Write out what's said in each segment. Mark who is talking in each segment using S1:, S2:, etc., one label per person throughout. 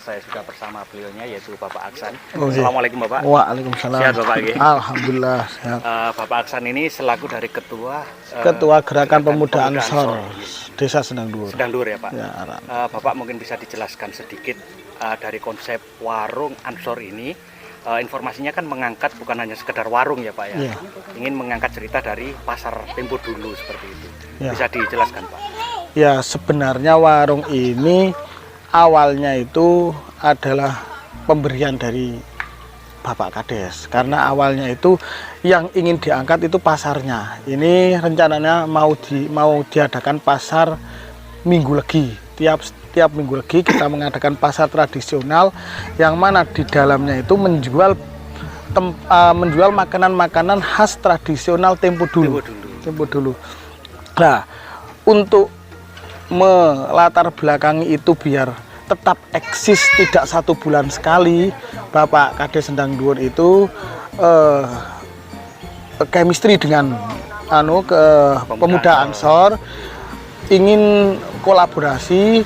S1: saya sudah bersama beliaunya yaitu Bapak Aksan.
S2: Okay.
S1: Assalamualaikum Bapak.
S2: Waalaikumsalam.
S1: Sehat Bapak?
S2: Alhamdulillah sehat.
S1: Bapak Aksan ini selaku dari Ketua
S2: Gerakan Pemuda Ansor Desa Sendang Dhuwur.
S1: Sendang Dhuwur ya Pak.
S2: Ya,
S1: Bapak mungkin bisa dijelaskan sedikit dari konsep warung Ansor ini. Informasinya kan mengangkat bukan hanya sekedar warung ya Pak ya. Ingin mengangkat cerita dari pasar Tempo dulu seperti itu. Bisa dijelaskan Pak?
S2: Ya, sebenarnya warung ini awalnya itu adalah pemberian dari Bapak Kades, karena awalnya itu yang ingin diangkat itu pasarnya. Ini rencananya mau diadakan pasar Minggu Legi. Tiap Minggu Legi kita mengadakan pasar tradisional yang mana di dalamnya itu menjual makanan-makanan khas tradisional Tempo dulu. Nah, untuk melatar belakangi itu biar tetap eksis tidak 1 bulan sekali, Bapak Kades Sendang Dhuwur itu chemistry dengan pemuda Ansor, ingin kolaborasi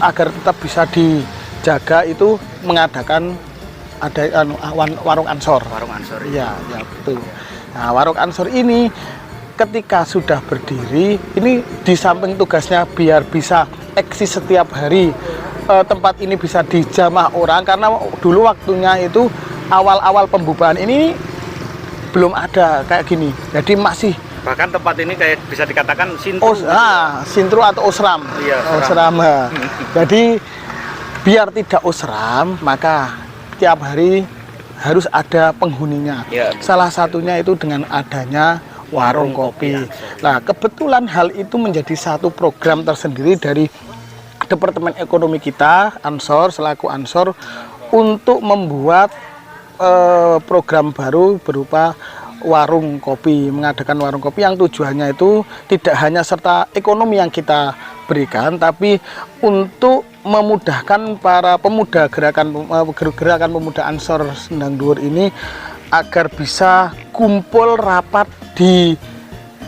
S2: agar tetap bisa dijaga, itu mengadakan warung Ansor.
S1: Warung Ansor.
S2: Iya, ya betul. Nah, warung Ansor ini ketika sudah berdiri, ini di samping tugasnya biar bisa eksis setiap hari, tempat ini bisa dijamah orang, karena dulu waktunya itu awal-awal pembubahan ini belum ada kayak gini, jadi masih
S1: bahkan tempat ini kayak bisa dikatakan sintru.
S2: Sintru atau osram.
S1: Iya,
S2: osram. Jadi biar tidak osram, maka tiap hari harus ada penghuninya. Ya. Salah satunya itu dengan adanya warung kopi. Nah, kebetulan hal itu menjadi satu program tersendiri dari Departemen Ekonomi kita, Ansor, selaku Ansor, untuk membuat program baru berupa warung kopi, mengadakan warung kopi yang tujuannya itu tidak hanya serta ekonomi yang kita berikan, tapi untuk memudahkan para pemuda gerakan pemuda Ansor Sendang Dhuwur ini agar bisa kumpul rapat di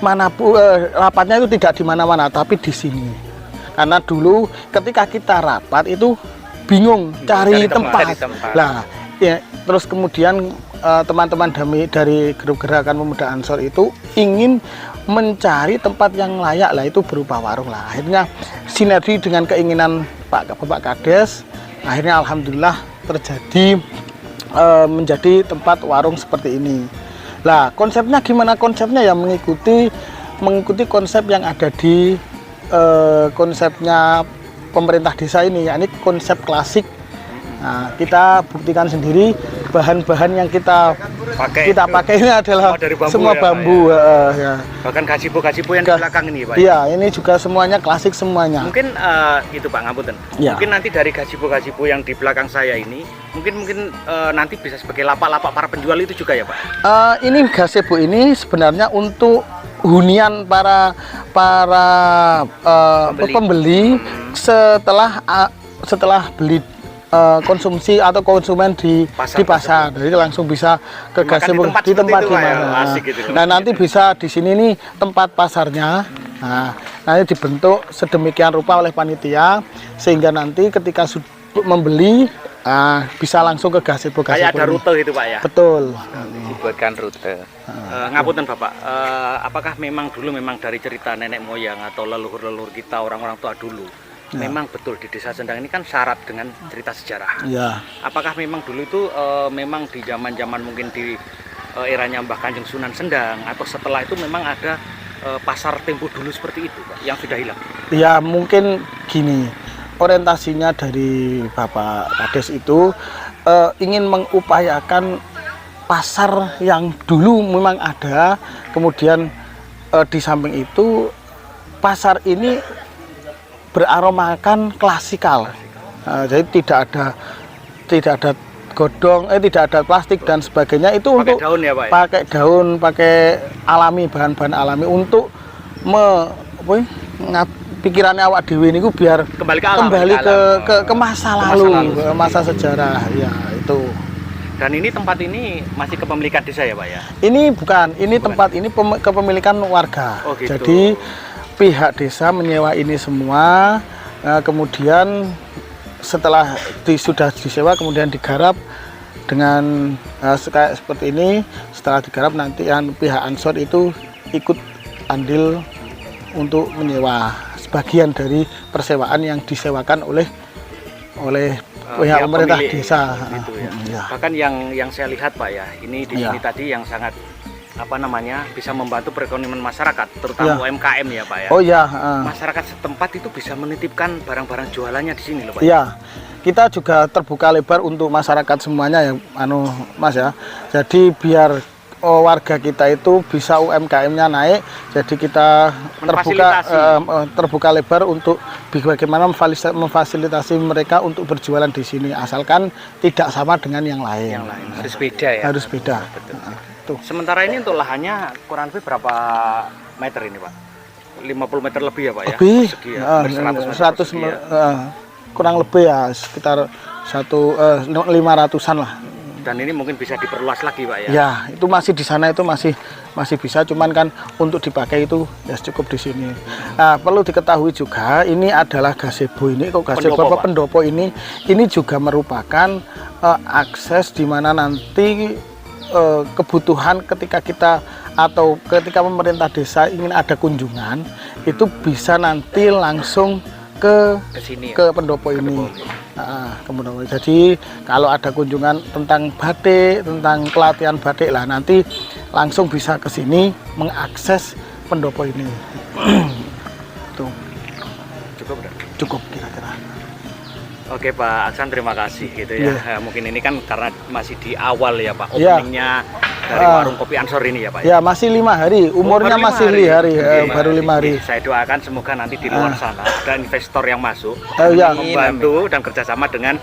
S2: manapun, rapatnya itu tidak di mana-mana tapi di sini. Karena dulu ketika kita rapat itu bingung cari tempat. Nah, ya, terus kemudian teman-teman dari grup gerakan pemuda Ansor itu ingin mencari tempat yang layak, lah itu berupa warung lah. Akhirnya sinergi dengan keinginan Bapak Kades, akhirnya alhamdulillah terjadi menjadi tempat warung seperti ini. Lah, konsepnya gimana? Konsepnya ya mengikuti konsep yang ada di konsepnya pemerintah desa ini, yakni konsep klasik. Nah, kita buktikan sendiri bahan-bahan yang kita pakai ini adalah semua bambu. Ya.
S1: Bahkan gazebo yang di belakang ini Pak.
S2: Iya, ini juga semuanya klasik semuanya.
S1: Mungkin itu Pak, ngapunten. Ya. Mungkin nanti dari gazebo yang di belakang saya ini mungkin nanti bisa sebagai lapak-lapak para penjual itu juga ya Pak.
S2: Ini gazebo ini sebenarnya untuk hunian para pembeli setelah beli konsumsi atau konsumen di pasar. Jadi langsung bisa ke gazebo di tempat di mana.
S1: Gitu.
S2: Nah, nanti bisa di sini nih tempat pasarnya. Nah, nanti dibentuk sedemikian rupa oleh panitia sehingga nanti ketika membeli bisa langsung ke gazebo.
S1: Kayak ada rute itu Pak ya.
S2: Betul.
S1: Dibuatkan rute. Ngapunten Bapak, apakah memang dulu dari cerita nenek moyang atau leluhur kita, orang-orang tua dulu, memang betul di Desa Sendang ini kan syarat dengan cerita sejarah.
S2: Ya.
S1: Apakah memang dulu itu memang di zaman mungkin di eranya Mbah Kanjeng Sunan Sendang atau setelah itu memang ada pasar Tempo dulu seperti itu Pak, yang sudah hilang? Ya, mungkin gini, orientasinya dari Bapak Kades itu ingin mengupayakan pasar yang dulu memang ada, kemudian di samping itu pasar ini beraromakan klasikal. Jadi tidak ada godong, tidak ada plastik dan sebagainya, itu pakai untuk daun ya Pak, ya? Pakai daun, pakai alami, bahan-bahan alami untuk pikirannya awak dewi ini biar kembali ke masa lalu, ke masa sejarah ya itu. Dan ini tempat ini masih kepemilikan desa ya Pak ya? Ini bukan, tempat ini kepemilikan warga. Oh, gitu. Jadi pihak desa menyewa ini semua, kemudian
S2: setelah sudah disewa kemudian digarap dengan kayak seperti ini. Setelah digarap nanti pihak Ansor itu ikut andil untuk menyewa sebagian dari persewaan yang disewakan oleh pihak pemerintah desa.
S1: Gitu ya. Bahkan yang saya lihat Pak ya, ini di sini tadi yang sangat bisa membantu perekonomian masyarakat, terutama UMKM ya Pak ya.
S2: Oh ya.
S1: Masyarakat setempat itu bisa menitipkan barang-barang jualannya di sini loh Pak.
S2: Iya. Kita juga terbuka lebar untuk masyarakat semuanya ya, Mas ya. Jadi biar warga kita itu bisa UMKM-nya naik, jadi kita terbuka lebar untuk bagaimana memfasilitasi mereka untuk berjualan di sini, asalkan tidak sama dengan yang lain.
S1: Yang lain harus beda ya.
S2: Harus beda.
S1: Betul. Sementara ini untuk lahannya kurang lebih berapa meter ini Pak? 50 meter lebih ya Pak ya?
S2: Lebih,
S1: persegi ya?
S2: 100 meter, kurang lebih ya, sekitar 500-an lah.
S1: Dan ini mungkin bisa diperluas lagi Pak ya?
S2: Ya, itu masih di sana itu masih bisa, cuman kan untuk dipakai itu ya cukup di sini. Nah, perlu diketahui juga ini adalah gazebo ini, pendopo ini juga merupakan akses di mana nanti kebutuhan ketika ketika pemerintah desa ingin ada kunjungan itu bisa nanti langsung ke pendopo ini. Jadi kalau ada kunjungan tentang batik, tentang pelatihan batik lah, nanti langsung bisa ke sini mengakses pendopo ini. Tuh. Cukup kira-kira.
S1: Oke Pak Aksan, terima kasih gitu ya. Mungkin ini kan karena masih di awal ya Pak openingnya dari warung kopi Ansor ini ya Pak.
S2: Ya masih 5 hari, umurnya masih 5 hari, baru 5 hari.
S1: Saya doakan semoga nanti di luar sana ada investor yang masuk, membantu dan kerjasama dengan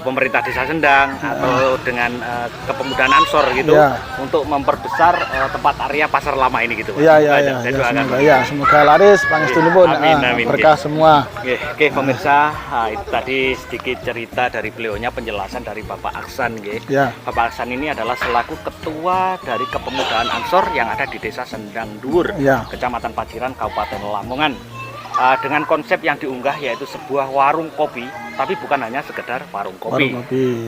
S1: pemerintah desa Sendang atau dengan kepemudaan Ansor gitu untuk memperbesar tempat area pasar lama ini gitu Pak. Saya doakan.
S2: Semoga laris, pangestunipun, berkah semua.
S1: Oke pemirsa, itu tadi sedikit cerita dari beliaunya, penjelasan dari Bapak Aksan. Bapak Aksan ini adalah selaku ketua dari kepemudaan Ansor yang ada di Desa Sendang Dhuwur, Kecamatan Paciran, Kabupaten Lamongan. Dengan konsep yang diunggah yaitu sebuah warung kopi, tapi bukan hanya sekedar warung kopi.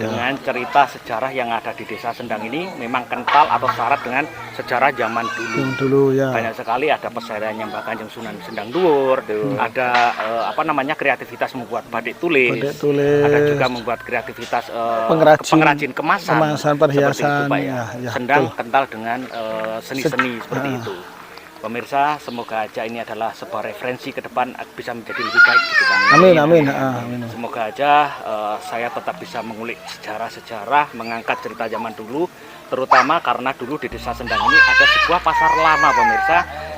S1: Dengan cerita sejarah yang ada di Desa Sendang ini memang kental atau syarat dengan sejarah zaman dulu. Banyak sekali ada perseriannya Mbah Kanjeng Sunan Sendang Dhuwur, ada kreativitas membuat batik tulis, ada juga membuat kreativitas pengrajin kemasan
S2: perhiasan.
S1: Seperti itu Pak ya. Sendang kental dengan seni-seni seperti itu. Pemirsa, semoga aja ini adalah sebuah referensi ke depan bisa menjadi lebih baik gitu Bang.
S2: Amin.
S1: Semoga aja saya tetap bisa mengulik sejarah-sejarah, mengangkat cerita zaman dulu, terutama karena dulu di Desa Sendang ini ada sebuah pasar lama pemirsa,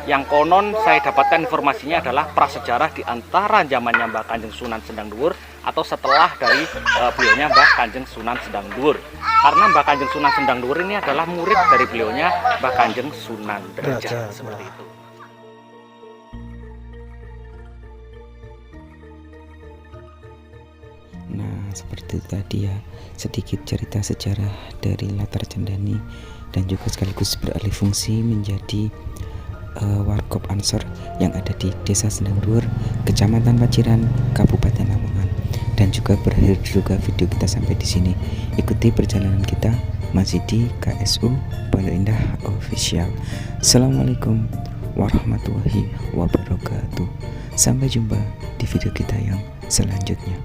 S1: yang konon saya dapatkan informasinya adalah prasejarah di antara zamannya Mbah Kanjeng Sunan Sendang Dhuwur atau setelah dari beliaunya Mbah Kanjeng Sunan Sendang Dhuwur. Karena Mbah Kanjeng Sunan Sendang Dhuwur ini adalah murid dari beliaunya Mbah Kanjeng Sunan Derajat. Seperti itu.
S3: Nah, seperti itu tadi ya, sedikit cerita sejarah dari latar Cendani dan juga sekaligus beralih fungsi menjadi warkop Ansor yang ada di Desa Sendang Dhuwur, Kecamatan Paciran, Kabupaten Lamongan. Dan juga berakhir juga video kita sampai di sini. Ikuti perjalanan kita masih di KSU Pondok Indah Official. Assalamualaikum warahmatullahi wabarakatuh. Sampai jumpa di video kita yang selanjutnya.